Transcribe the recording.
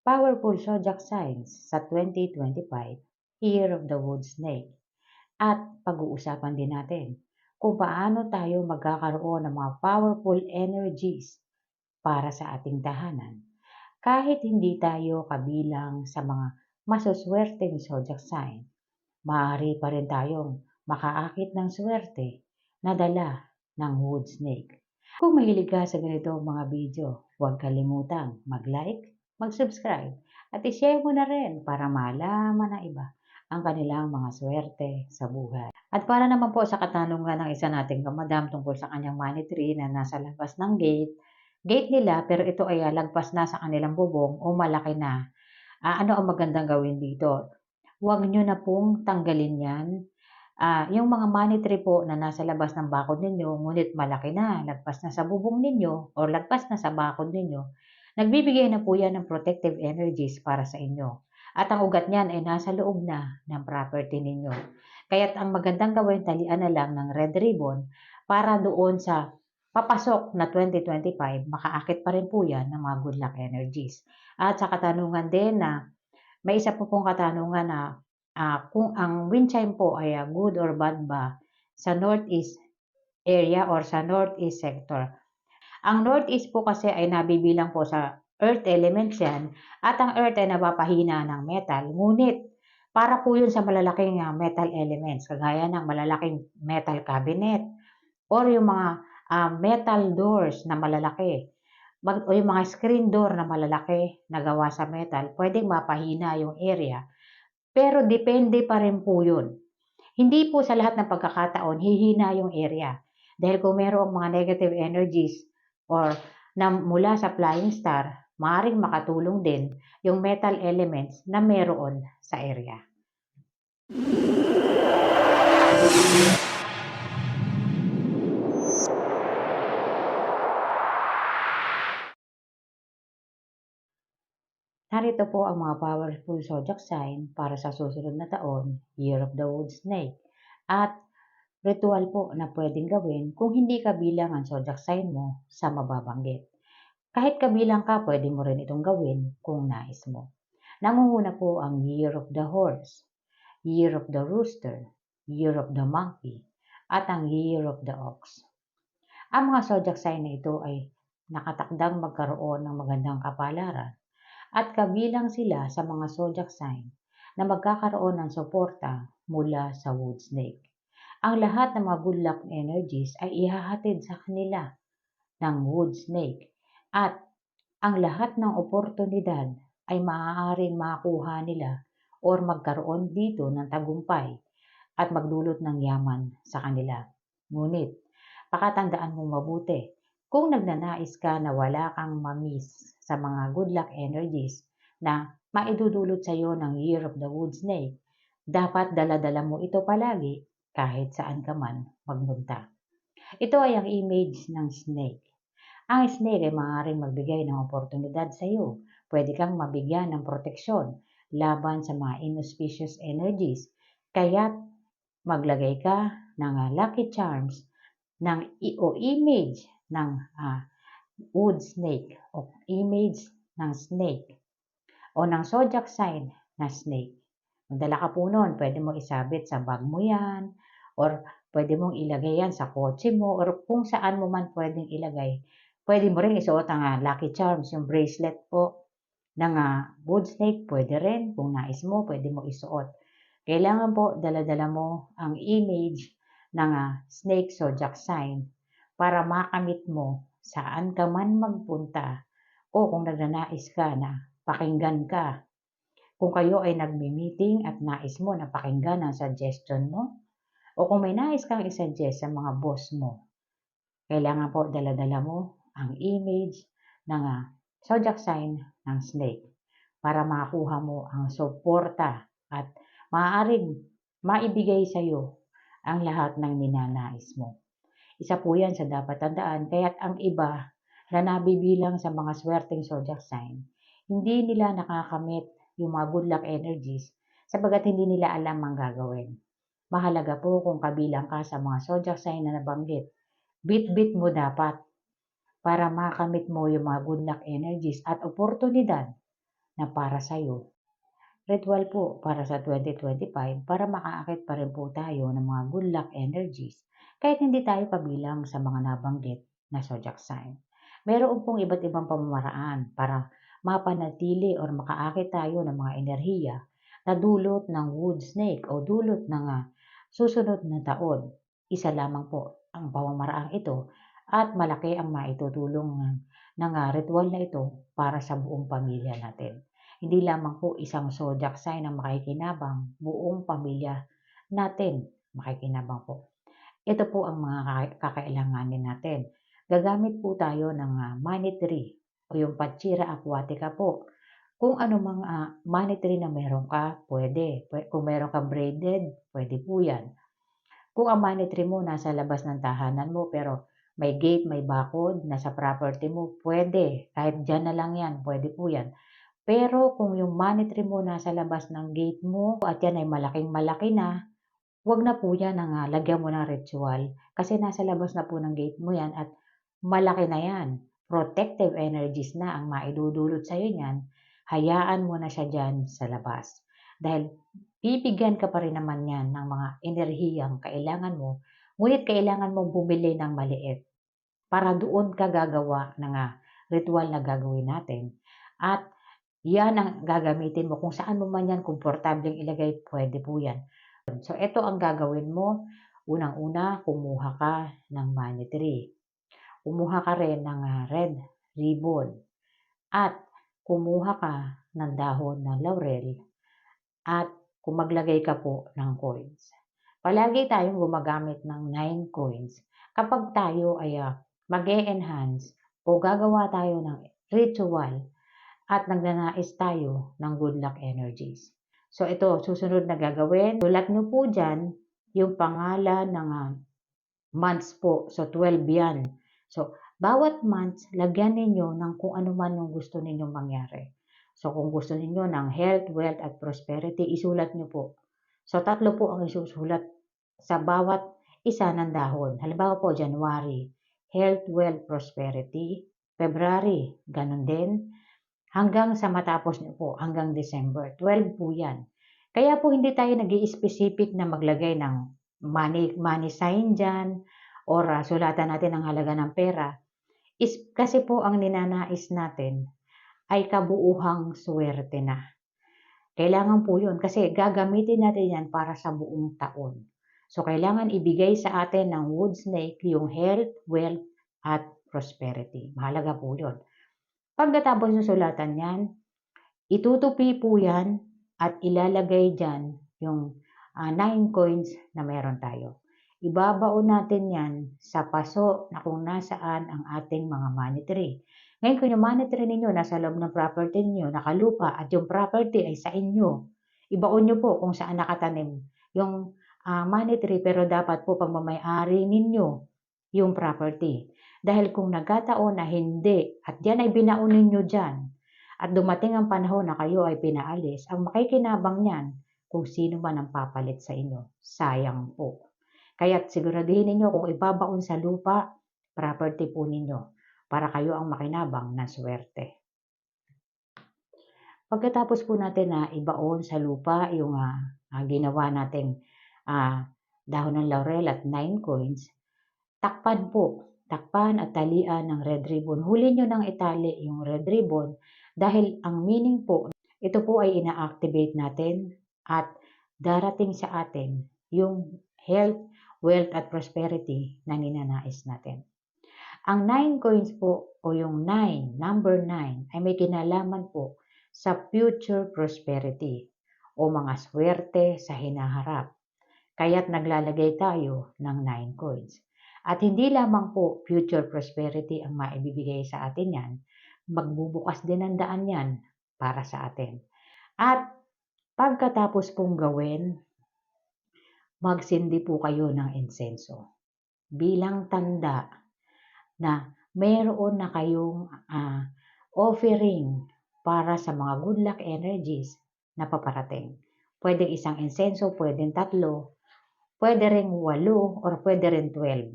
Powerful zodiac signs sa 2025, Year of the Wood Snake. At pag-uusapan din natin kung paano tayo magkakaroon ng mga powerful energies para sa ating tahanan. Kahit hindi tayo kabilang sa mga masuswerteng zodiac sign, maaari pa rin tayong makaakit ng swerte na dala ng wood snake. Kung mahilig ka sa ganitong mga video, huwag kalimutang mag-like, mag-subscribe, at i-share mo na rin para malaman ng iba ang kanilang mga swerte sa buhay. At para naman po sa katanungan ng isa nating kamadam tungkol sa kanyang money tree na nasa labas ng gate nila pero ito ay lagpas na sa kanilang bubong o malaki na. Ano ang magandang gawin dito? Huwag nyo na pong tanggalin yan. Yung mga money tree po na nasa labas ng bakod ninyo, ngunit malaki na, lagpas na sa bubong ninyo o lagpas na sa bakod ninyo, nagbibigay na po yan ng protective energies para sa inyo. At ang ugat niyan ay nasa loob na ng property ninyo. Kaya't ang magandang gawin, talian na lang ng red ribbon para doon sa papasok na 2025, makaakit pa rin po yan ng mga good luck energies. At sa katanungan din na, may isa po pong katanungan na kung ang wind chime po ay good or bad ba sa northeast area or sa northeast sector. Ang northeast po kasi ay nabibilang po sa earth elements yan at ang earth ay napapahina ng metal. Ngunit para po yun sa malalaking metal elements kagaya ng malalaking metal cabinet or yung mga metal doors na malalaki o yung mga screen door na malalaki na gawa sa metal, pwedeng mapahina yung area. Pero depende pa rin po yun. Hindi po sa lahat ng pagkakataon hihina yung area. Dahil kung merong mga negative energies or na mula sa flying star, maaaring makatulong din yung metal elements na meron sa area. Narito po ang mga powerful zodiac sign para sa susunod na taon, Year of the Wood Snake. At ritual po na pwedeng gawin kung hindi kabilang ang zodiac sign mo sa mababanggit. Kahit kabilang ka, pwede mo rin itong gawin kung nais mo. Nangunguna po ang Year of the Horse, Year of the Rooster, Year of the Monkey, at ang Year of the Ox. Ang mga zodiac sign na ito ay nakatakdang magkaroon ng magandang kapalaran at kabilang sila sa mga zodiac sign na magkakaroon ng suporta mula sa wood snake. Ang lahat ng mga good luck energies ay ihahatid sa kanila ng wood snake at ang lahat ng oportunidad ay maaaring makuha nila or magkaroon dito ng tagumpay at magdulot ng yaman sa kanila. Ngunit, pakatandaan mong mabuti, kung nagnanais ka na wala kang mamiss sa mga good luck energies na maidudulot sa iyo ng Year of the Wood Snake, dapat dala-dala mo ito palagi kahit saan ka man magpunta. Ito ay ang image ng snake. Ang snake ay maaaring magbigay ng oportunidad sa iyo. Pwede kang mabigyan ng proteksyon laban sa mga inauspicious energies. Kaya't maglagay ka ng lucky charms o image ng wood snake o image ng snake o ng zodiac sign na snake. Magdala ka po noon, pwede mo isabit sa bag mo yan or pwede mong ilagay yan sa kotse mo or kung saan mo man pwedeng ilagay. Pwede mo rin isuot ang lucky charms, yung bracelet po ng wood snake, pwede rin. Kung nais mo, pwede mo isuot. Kailangan po dala-dala mo ang image ng snake zodiac sign para makamit mo saan ka man magpunta o kung nagnanais ka na pakinggan ka. Kung kayo ay nagmi-meeting at nais mo na pakinggan ang suggestion mo o kung may nais kang isuggest sa mga boss mo, kailangan po dala-dala mo ang image ng zodiac sign ng snake para makuha mo ang suporta at maaaring maibigay sa iyo ang lahat ng ninanais mo. Isa po yan sa dapat tandaan, kaya't ang iba na nabibilang sa mga swerteng zodiac sign, hindi nila nakakamit yung mga good luck energies sapagat hindi nila alam ang gagawin. Mahalaga po kung kabilang ka sa mga zodiac sign na nabanggit. Bit-bit mo dapat para makamit mo yung mga good luck energies at oportunidad na para sa'yo. Ritual po para sa 2025 para makaakit pa rin po tayo ng mga good luck energies kahit hindi tayo kabilang sa mga nabanggit na zodiac sign. Meron pong iba't ibang pamamaraan para mapanatili or makaakit tayo ng mga enerhiya na dulot ng wood snake o dulot ng susunod na taon. Isa lamang po ang pamamaraang ito at malaki ang maitutulong ng ritual na ito para sa buong pamilya natin. Hindi lamang po isang zodiac sign ang makikinabang, buong pamilya natin makikinabang po. Ito po ang mga kakailanganin natin. Gagamit po tayo ng money tree o yung Pachira aquatica po. Kung ano mang money tree na meron ka, pwede. Kung meron ka braided, pwede po yan. Kung ang money tree mo nasa labas ng tahanan mo pero may gate, may bakod, nasa property mo, pwede. Kahit dyan na lang yan, pwede po yan. Pero kung yung money tree mo nasa labas ng gate mo at yan ay malaking malaki na, wag na po yan ang lagyan mo ng ritual kasi nasa labas na po ng gate mo yan at malaki na yan. Protective energies na ang maidudulot sa'yo niyan, hayaan mo na siya dyan sa labas. Dahil bibigyan ka pa rin naman yan ng mga enerhiyang kailangan mo, ngunit kailangan mong bumili ng maliit para doon ka gagawa ng ritual na gagawin natin. At yan ang gagamitin mo. Kung saan mo man yan komportableng ilagay, pwede po yan. So, ito ang gagawin mo. Unang-una, kumuha ka ng money tree. Kumuha ka rin ng red ribbon. At kumuha ka ng dahon ng laurel. At kung maglagay ka po ng coins. Palagi tayong gumagamit ng 9 coins kapag tayo ay mag-e-enhance o gagawa tayo ng ritual at nagnanais tayo ng good luck energies. So ito, susunod na gagawin, sulat nyo po dyan yung pangalan ng months po. So 12 yan. So bawat months, lagyan ninyo ng kung ano man yung gusto ninyong mangyari. So kung gusto ninyo ng health, wealth, at prosperity, isulat nyo po. So 3 po ang isusulat sa bawat isa ng dahon. Halimbawa po, January, health, wealth, prosperity. February, ganun din. Hanggang sa matapos nyo po, hanggang December. 12 po yan. Kaya po hindi tayo nag-i-specific na maglagay ng money sign dyan or sulatan natin ang halaga ng pera. Kasi po ang ninanais natin ay kabuuhang swerte na. Kailangan po yun kasi gagamitin natin yan para sa buong taon. So kailangan ibigay sa atin ng wood snake yung health, wealth, at prosperity. Mahalaga po yun. Pagkatapos ng sulatan yan, itutupi po yan at ilalagay dyan yung 9 coins na meron tayo. Ibabaon natin yan sa paso na kung nasaan ang ating mga money tree. Ngayon kung yung money tree ninyo nasa loob ng property ninyo, nakalupa at yung property ay sa inyo, ibaon nyo po kung saan nakatanim yung money tree pero dapat po pagmamayari ninyo yung property. Dahil kung nagkataon na hindi at yan ay binaunin nyo dyan at dumating ang panahon na kayo ay pinaalis, ang makikinabang niyan kung sino man ang papalit sa inyo. Sayang po. Kaya siguraduhin ninyo kung ibabaon sa lupa, property po ninyo para kayo ang makinabang ng swerte. Pagkatapos po natin na ibaon sa lupa yung ginawa nating dahon ng laurel at 9 coins, takpan po. Takpan at talian ng red ribbon. Huli nyo nang itali yung red ribbon dahil ang meaning po, ito po ay ina-activate natin at darating sa atin yung health, wealth, at prosperity na ninanais natin. Ang 9 coins po o yung 9, number 9 ay may kinalaman po sa future prosperity o mga swerte sa hinaharap. Kaya't naglalagay tayo ng 9 coins. At hindi lamang po future prosperity ang maibibigay sa atin yan, magbubukas din ang daan yan para sa atin. At pagkatapos pong gawin, magsindi po kayo ng insenso bilang tanda na mayroon na kayong offering para sa mga good luck energies na paparating. Pwede isang insenso, pwede 3, pwede ring 8, or pwede rin 12.